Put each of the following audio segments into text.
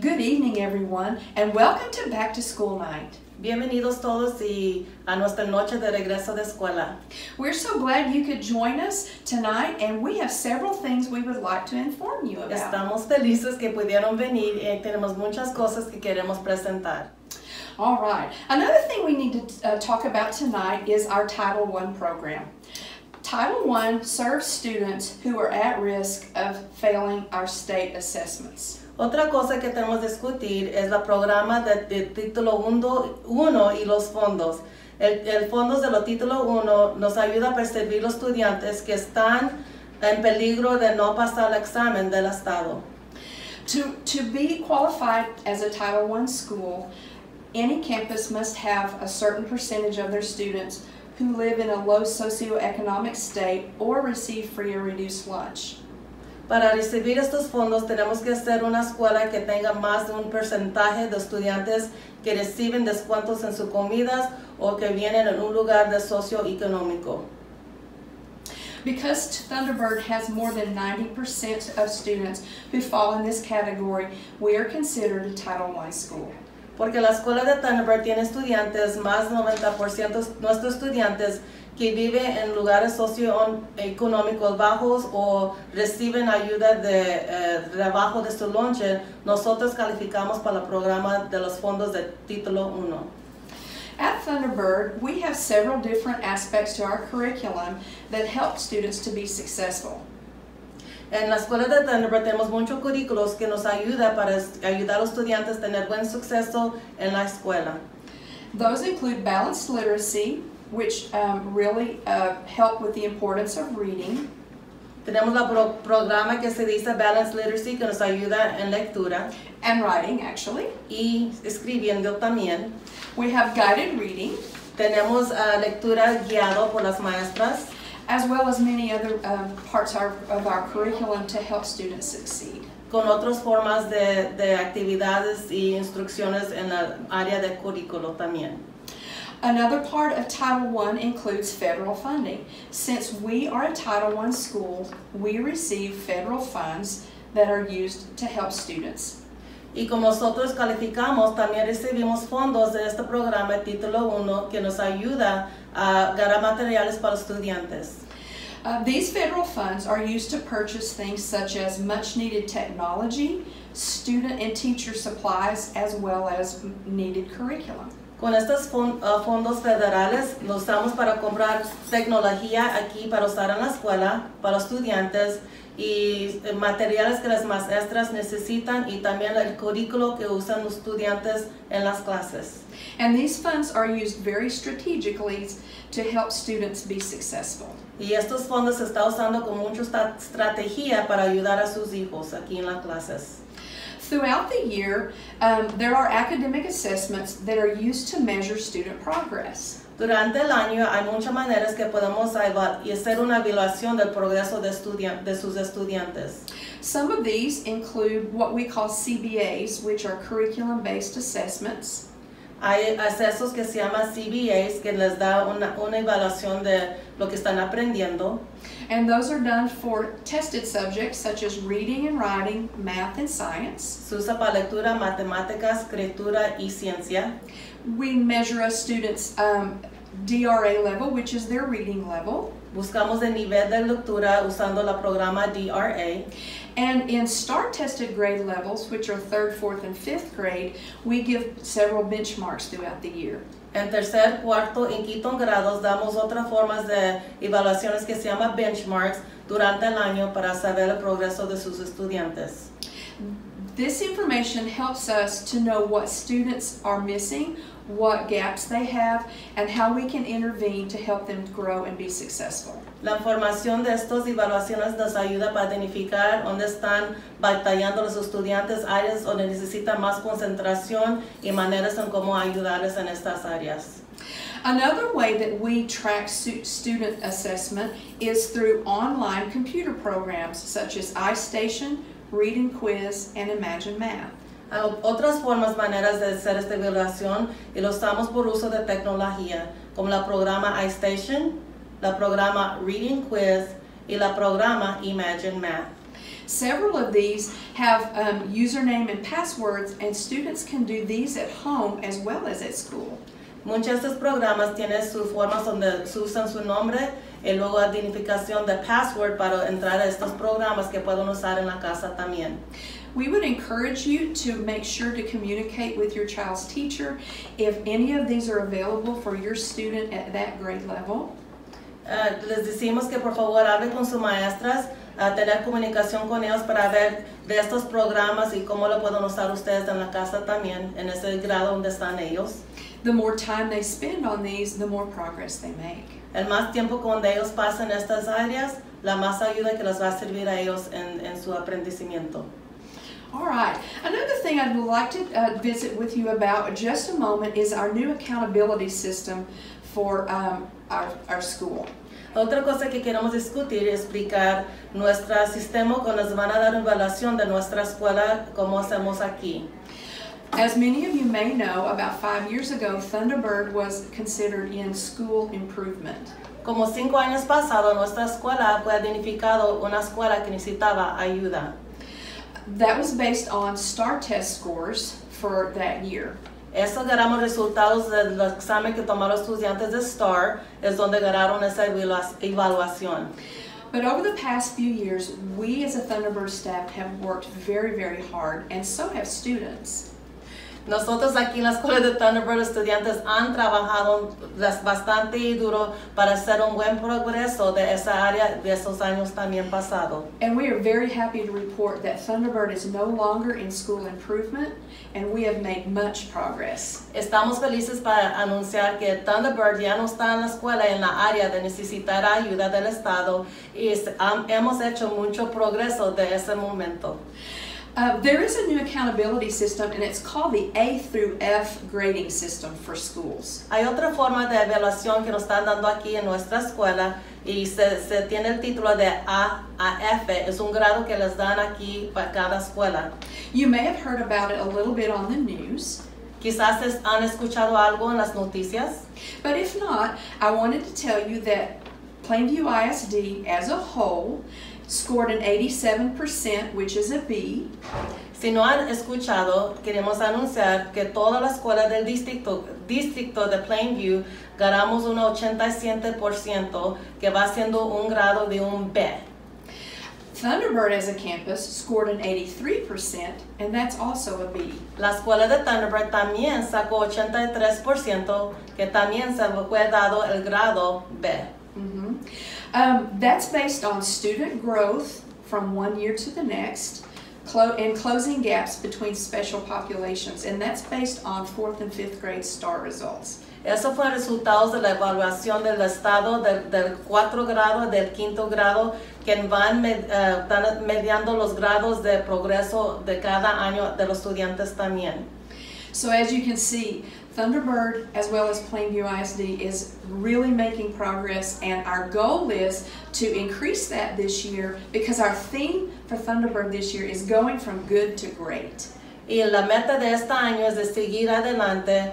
Good evening, everyone, and welcome to Back to School Night. Bienvenidos todos a nuestra noche de regreso de escuela. We're so glad you could join us tonight, and we have several things we would like to inform you about. Estamos felices que pudieron venir y tenemos muchas cosas que queremos presentar. All right. Another thing we need to talk about tonight is our Title I program. Title I serves students who are at risk of failing our state assessments. Otra cosa que tenemos que discutir es el programa de título 1 y los fondos. El fondos de los título 1 nos ayuda a percibir los estudiantes que están en peligro de no pasar el examen del estado. To be qualified as a Title I school, any campus must have a certain percentage of their students who live in a low socioeconomic state or receive free or reduced lunch. Para recibir estos fondos tenemos que ser una escuela que tenga más de un porcentaje de estudiantes que reciben descuentos en sus comidas o que vienen en un lugar de socioeconómico. Because Thunderbird has more than 90% of students who fall in this category, we are considered a Title I school. Porque la escuela de Thunderbird tiene estudiantes, más del 90% de nuestros estudiantes que viven en lugares socioeconómicos bajos o reciben ayuda de rebajo de su lonche, nosotros calificamos para el programa de los fondos de título 1. At Thunderbird, we have several different aspects to our curriculum that help students to be successful. En la escuela de Thunderbird tenemos muchos currículos que nos ayudan para ayudar a los estudiantes a tener buen suceso en la escuela. Those include balanced literacy, which really help with the importance of reading. Tenemos el programa que se dice Balanced Literacy que nos ayuda en lectura. And writing, actually. Y escribiendo también. We have guided reading. Tenemos lectura guiada por las maestras. As well as many other parts of our curriculum to help students succeed. Con otras formas de actividades y instrucciones en el área de currículo también. Another part of Title I includes federal funding. Since we are a Title I school, we receive federal funds that are used to help students. Y como nosotros calificamos, también recibimos fondos de este programa Título 1 que nos ayuda a ganar materiales para estudiantes. These federal funds are used to purchase things such as much needed technology, student and teacher supplies, as well as needed curriculum. Con estos fondos federales los usamos para comprar tecnología aquí para usar en la escuela, para los estudiantes y materiales que las maestras necesitan y también el currículo que usan los estudiantes en las clases. And these funds are used very strategically to help students be successful. Y estos fondos se están usando con mucha estrategia para ayudar a sus hijos aquí en las clases. Throughout the year, there are academic assessments that are used to measure student progress. Durante el año hay muchas maneras que podemos hacer una evaluación del progreso de sus estudiantes. Some of these include what we call CBAs, which are curriculum-based assessments. Hay accesos que se llaman CBAs que les da una evaluación de lo que están aprendiendo. And those are done for tested subjects such as reading and writing, math and science. Se usa para lectura, matemáticas, escritura y ciencia. We measure a student's DRA level, which is their reading level. Buscamos el nivel de lectura usando el programa DRA. And in STAR-tested grade levels, which are 3rd, 4th, and 5th grade, we give several benchmarks throughout the year. En tercer, cuarto y quinto grados damos otras formas de evaluaciones que se llaman benchmarks durante el año para saber el progreso de sus estudiantes. This information helps us to know what students are missing, what gaps they have, and how we can intervene to help them grow and be successful. La información de estas evaluaciones nos ayuda para identificar dónde están batallando los estudiantes, áreas donde necesitan más concentración y maneras en cómo ayudarles en estas áreas. Another way that we track student assessment is through online computer programs such as iStation, Read and Quiz, and Imagine Math. Hay otras maneras de hacer esta evaluación y lo usamos por uso de tecnología, como el programa iStation, el programa Read and Quiz y el programa Imagine Math. Several of these have username and passwords, and students can do these at home as well as at school. Muchos de estos programas tienen sus formas donde usan su nombre y luego identificación de password para entrar a estos programas que pueden usar en la casa también. We would encourage you to make sure to communicate with your child's teacher if any of these are available for your student at that grade level. Les decimos que por favor hablen con sus maestras, tener comunicación con ellos para ver de estos programas y cómo lo pueden usar ustedes en la casa también, en ese grado donde están ellos. The more time they spend on these, the more progress they make. El más tiempo cuando ellos pasan en estas áreas, la más ayuda que les va a servir a ellos en su aprendimiento. All right. Another thing I'd like to visit with you about just a moment is our new accountability system for our school. Otra cosa que queremos discutir y explicar nuestro sistema cuando nos van a dar evaluación de nuestra escuela, como hacemos aquí. As many of you may know, about 5 years ago, Thunderbird was considered in school improvement. Como 5 años pasados, nuestra escuela fue identificado una escuela que necesitaba ayuda. That was based on STAR test scores for that year. Eso agarramos resultados del examen que tomaron los estudiantes de STAR, es donde agarraron esa evaluación. But over the past few years, we as a Thunderbird staff have worked very, very hard, and so have students. Nosotros aquí en la escuela de Thunderbird, los estudiantes han trabajado bastante y duro para hacer un buen progreso de esa área de esos años también pasados. And we are very happy to report that Thunderbird is no longer in school improvement, and we have made much progress. Estamos felices para anunciar que Thunderbird ya no está en la escuela en la área de necesitar ayuda del Estado y hemos hecho mucho progreso de ese momento. There is a new accountability system, and it's called the A through F grading system for schools. Hay otra forma de evaluación que nos están dando aquí en nuestra escuela y se tiene el título de A a F. Es un grado que les dan aquí para cada escuela. You may have heard about it a little bit on the news. Quizás han escuchado algo en las noticias. But if not, I wanted to tell you that Plainview ISD as a whole scored an 87%, which is a B. Si no han escuchado, queremos anunciar que toda la escuela del distrito de Plainview ganamos un 87%, que va siendo un grado de un B. Thunderbird as a campus scored an 83%, and that's also a B. La escuela de Thunderbird también sacó 83%, que también se fue dado el grado B. That's based on student growth from one year to the next, and closing gaps between special populations, and that's based on 4th and 5th grade STAR results. Eso fue resultados de la evaluación del estado del 4 grado, del 5º grado, que van mediando los grados de progreso de cada año de los estudiantes también. So as you can see, Thunderbird as well as Plainview ISD is really making progress, and our goal is to increase that this year because our theme for Thunderbird this year is going from good to great. Y la meta de este año es de seguir adelante,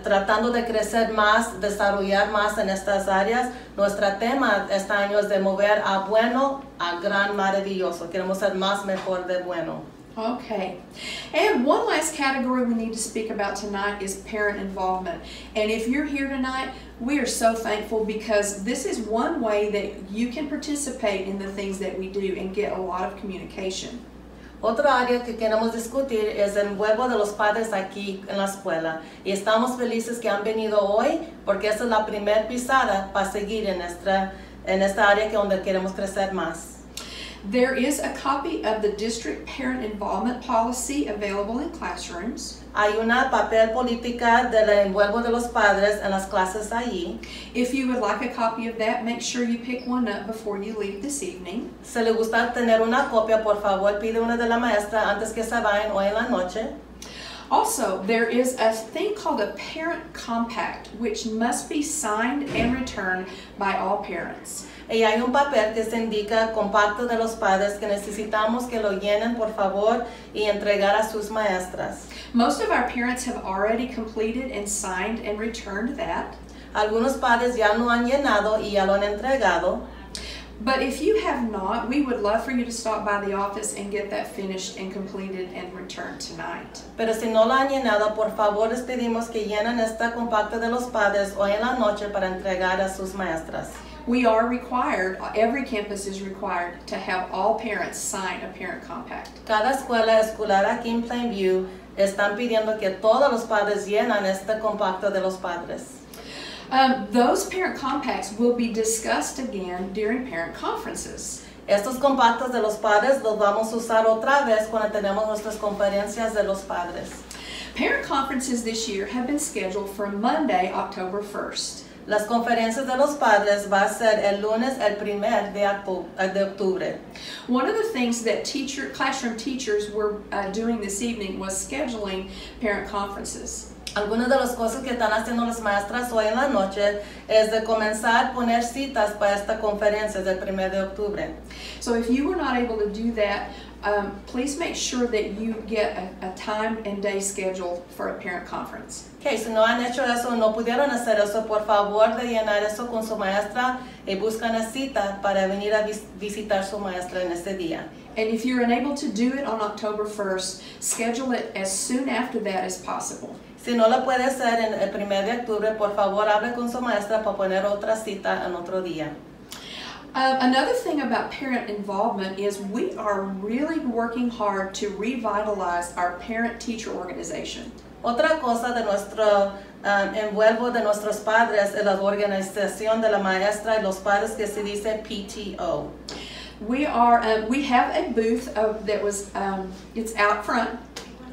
tratando de crecer más, desarrollar más en estas áreas. Nuestro tema este año es de mover a bueno a gran maravilloso. Queremos ser más mejor de bueno. Okay, and one last category we need to speak about tonight is parent involvement. And if you're here tonight, we are so thankful because this is one way that you can participate in the things that we do and get a lot of communication. Otra área que queremos discutir es el envuelvo de los padres aquí en la escuela. Y estamos felices que han venido hoy porque esa es la primera pisada para seguir en esta área que donde queremos crecer más. There is a copy of the district parent involvement policy available in classrooms. Hay una papel política del envuelvo de los padres en las clases allí. If you would like a copy of that, make sure you pick one up before you leave this evening. Si le gusta tener una copia, por favor, pide una de la maestra antes que se vayan hoy en la noche. Also, there is a thing called a parent compact, which must be signed and returned by all parents. Y hay un papel que se indica compacto de los padres que necesitamos que lo llenen, por favor, y entregar a sus maestras. Most of our parents have already completed and signed and returned that. Algunos padres ya lo han llenado y ya lo han entregado. But if you have not, we would love for you to stop by the office and get that finished and completed and returned tonight. Pero si no la han llenado, por favor les pedimos que llenen esta compacta de los padres hoy en la noche para entregar a sus maestras. We are required, every campus is required to have all parents sign a parent compact. Cada escuela escolar aquí en Plainview están pidiendo que todos los padres llenen este compacto de los padres. Those parent compacts will be discussed again during parent conferences. Estos compactos de los padres los vamos a usar otra vez cuando tenemos nuestras conferencias de los padres. Parent conferences this year have been scheduled for Monday, October 1st. Las conferencias de los padres va a ser el lunes, el 1 de octubre. One of the things that classroom teachers were doing this evening was scheduling parent conferences. Algunas de las cosas que están haciendo las maestras hoy en la noche es de comenzar a poner citas para esta conferencia del 1 de octubre. So if you were not able to do that, please make sure that you get a time and day schedule for a parent conference. Okay, si no han hecho eso, no pudieron hacer eso, por favor de llenar eso con su maestra y buscan una cita para venir a visitar su maestra en este día. And if you're unable to do it on October 1st, schedule it as soon after that as possible. Si no la puede hacer en el 1 de octubre, por favor hable con su maestra para poner otra cita en otro día. Another thing about parent involvement is we are really working hard to revitalize our parent-teacher organization. Otra cosa de nuestro envuelvo de nuestros padres es la organización de la maestra y los padres que se dice PTO. We have a booth that was it's out front.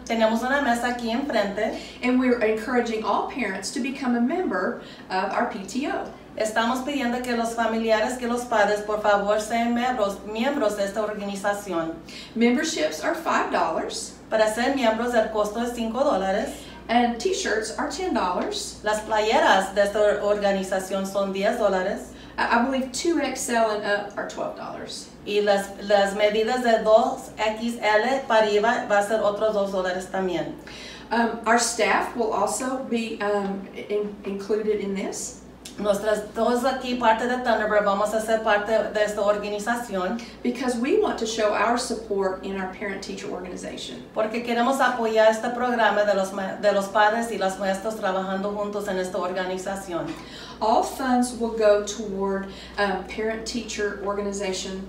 Tenemos una mesa aquí enfrente. And we're encouraging all parents to become a member of our PTO. Estamos pidiendo que los familiares, que los padres, por favor, sean miembros de esta organización. Memberships are $5. Para ser miembros, el costo es $5. And t-shirts are $10. Las playeras de esta organización son $10. I believe 2XL and up are $12. Y las medidas de 2XL para arriba va a ser otros $2 también. Our staff will also be included in this. Todos aquí, parte de Thunderbird, vamos a ser parte de esta organización. Because we want to show our support in our parent-teacher organization. Porque queremos apoyar este programa de los padres y las maestras trabajando juntos en esta organización. All funds will go toward parent-teacher organization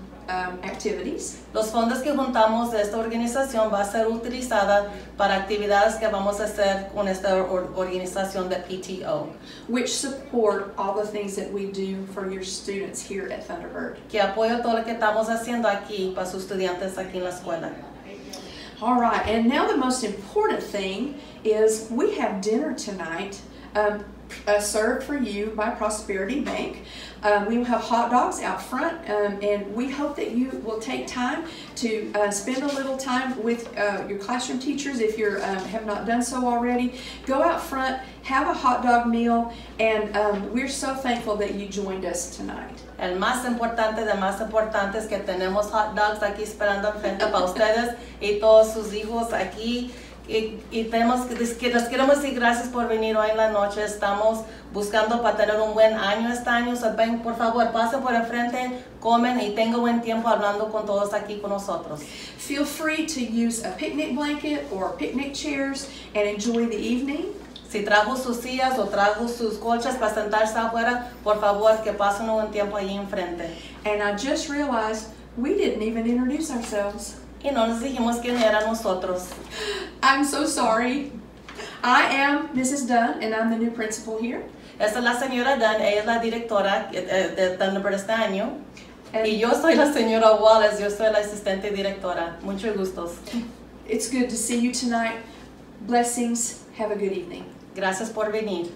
activities. Los fondos que juntamos de esta organización va a ser utilizada para actividades que vamos a hacer con esta organización de PTO. Which support all the things that we do for your students here at Thunderbird. Que apoya todo lo que estamos haciendo aquí para sus estudiantes aquí en la escuela. All right, and now the most important thing is we have dinner tonight. Served for you by Prosperity Bank. We will have hot dogs out front, and we hope that you will take time to spend a little time with your classroom teachers if you have not done so already. Go out front, have a hot dog meal, and we're so thankful that you joined us tonight. El más importante de más importante es que tenemos hot dogs aquí esperando enfrente para ustedes y todos sus hijos aquí. Y les queremos decir gracias por venir hoy en la noche. Estamos buscando para tener un buen año este año. So ven, por favor, pasen por el frente, comen y tengan buen tiempo hablando con todos aquí con nosotros. Feel free to use a picnic blanket or picnic chairs and enjoy the evening. Si trajo sus sillas o trajo sus colchas para sentarse afuera, por favor, que pasen un buen tiempo allí enfrente. And I just realized we didn't even introduce ourselves. Y no nos dijimos quién eran nosotros. I'm so sorry. I am Mrs. Dunn, and I'm the new principal here. Esta es la señora Dunn, ella es la directora de Thunderbird este año. Y yo soy la señora Wallace, yo soy la asistente directora. Muchos gustos. It's good to see you tonight. Blessings. Have a good evening. Gracias por venir.